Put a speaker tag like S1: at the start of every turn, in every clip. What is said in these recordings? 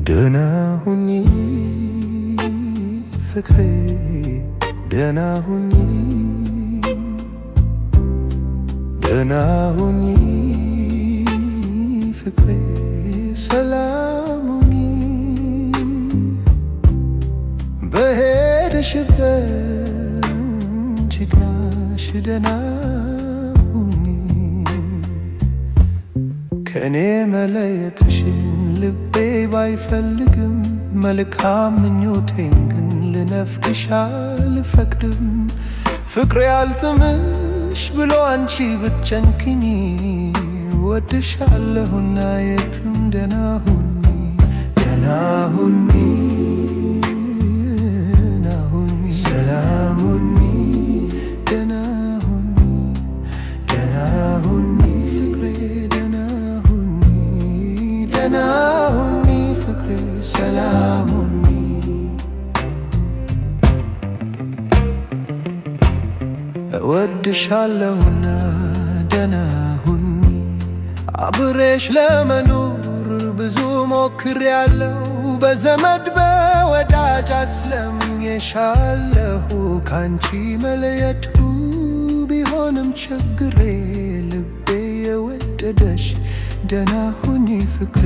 S1: ደህና ሁኚ ፍቅሬ ደህና ሁኚ ደህና ሁኚ ፍቅሬ ሰላም ሁኚ በሄድሽበት ጀግናሽ ደህና ሁኚ ከኔ መለየትሽን ልቤ ባይፈልግም መልካም ምኞቴን ግን ልነፍግሽ አልፈቅድም። ፍቅሬ አልጥምሽ ብሎ አንቺ ብትጨንቅኝ ወድሻለሁና የትም ደህና ሁኚ ደህና ሁኚ ደህና ሁኚ ሰላም ሁኚ ደህና ሁኚ ደህና ሁኚ ፍቅሬ ደህና ሁኚ ደህና ሁኚ ፍቅሬ ሰላም ሁኚ እወድሻለሁና ደህና ሁኚ አብሬሽ ለመኖር ብዙ ሞክሬያለሁ በዘመድ በወዳጅ አስለምኜሻለሁ ካንቺ መለየቱ ቢሆንም ችግሬ ልቤ የወደደሽ ደህና ሁኚ ፍቅሬ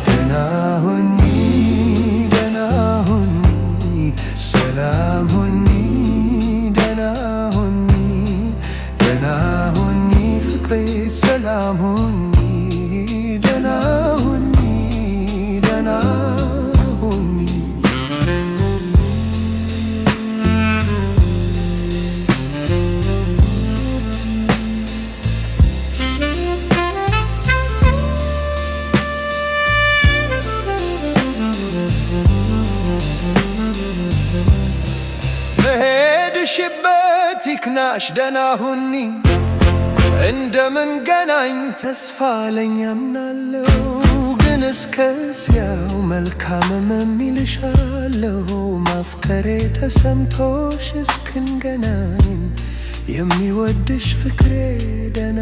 S1: ደህና ሁኚ ደህና ሁኚ ሰላም ሁኚ ደህና ሁኚ ደህና ሁኚ ፍቅሬ ሰላም ሁኚ ደህና ሁኚ ደህና ሁኚ በሄድሽበት ይክናሽ ደህና ሁኚ እንደምንገናኝ ተስፋ አለኝ አምናለሁ ግን እስከዚያው መልካም እምልሻለሁ ማፍቀሬ ተሰምቶሽ እስክንገናኝ የሚወድሽ ፍቅሬ ደህና